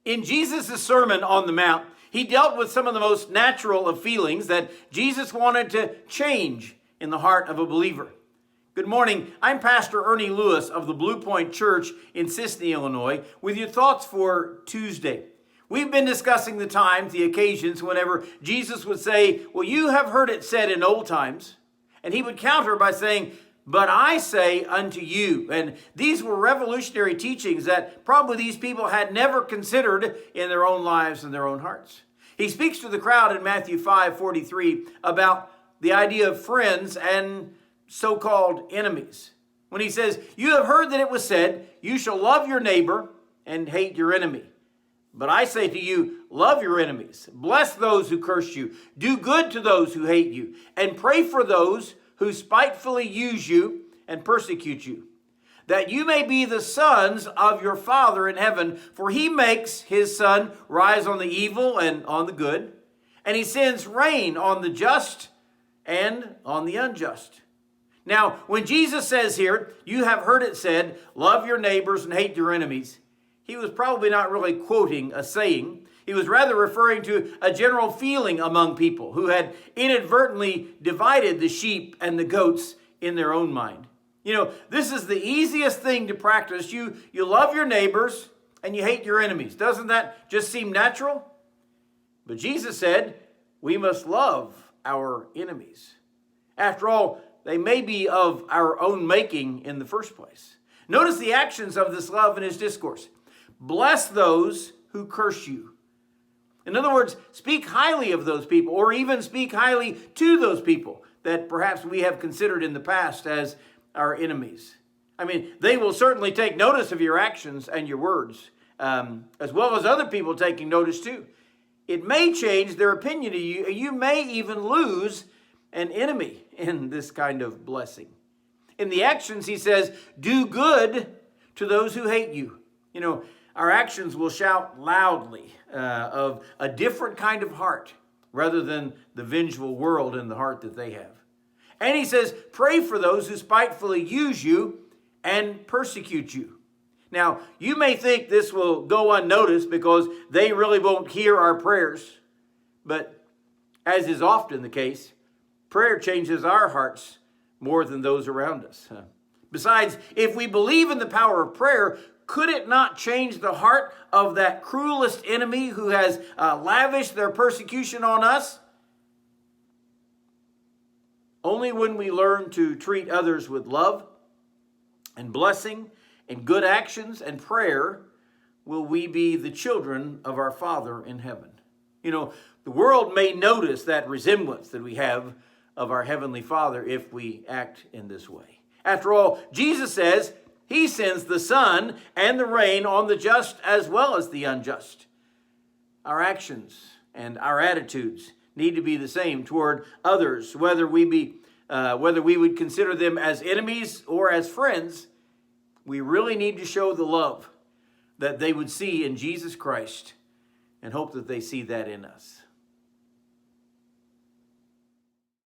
In Jesus' Sermon on the Mount, he dealt with some of the most natural of feelings that Jesus wanted to change in the heart of a believer. Good morning. I'm Pastor Ernie Lewis of the Blue Point Church in Sisney, Illinois, with your thoughts for Tuesday. We've been discussing the times, the occasions, whenever Jesus would say, well, you have heard it said in old times. And he would counter by saying, but I say unto you. And these were revolutionary teachings that probably these people had never considered in their own lives and their own hearts. He speaks to the crowd in Matthew 5:43 about the idea of friends and so-called enemies. When he says, you have heard that it was said, you shall love your neighbor and hate your enemy. But I say to you, love your enemies, bless those who curse you, do good to those who hate you, and pray for those who spitefully use you and persecute you, that you may be the sons of your Father in heaven, for he makes his sun rise on the evil and on the good, and he sends rain on the just and on the unjust. Now, when Jesus says here, you have heard it said, love your neighbors and hate your enemies, he was probably not really quoting a saying. He was rather referring to a general feeling among people who had inadvertently divided the sheep and the goats in their own mind. You know, this is the easiest thing to practice. You love your neighbors and you hate your enemies. Doesn't that just seem natural? But Jesus said, we must love our enemies. After all, they may be of our own making in the first place. Notice the actions of this love in his discourse. Bless those who curse you. In other words, speak highly of those people, or even speak highly to those people that perhaps we have considered in the past as our enemies. I mean, they will certainly take notice of your actions and your words, as well as other people taking notice too. It may change their opinion of you. You may even lose an enemy in this kind of blessing. In the actions, he says, do good to those who hate you. You know, our actions will shout loudly of a different kind of heart rather than the vengeful world in the heart that they have. And he says, pray for those who spitefully use you and persecute you. Now, you may think this will go unnoticed because they really won't hear our prayers. But as is often the case, prayer changes our hearts more than those around us. Besides, if we believe in the power of prayer, could it not change the heart of that cruelest enemy who has lavished their persecution on us? Only when we learn to treat others with love and blessing and good actions and prayer will we be the children of our Father in heaven. You know, the world may notice that resemblance that we have of our Heavenly Father if we act in this way. After all, Jesus says, he sends the sun and the rain on the just as well as the unjust. Our actions and our attitudes need to be the same toward others, whether we would consider them as enemies or as friends. We really need to show the love that they would see in Jesus Christ and hope that they see that in us.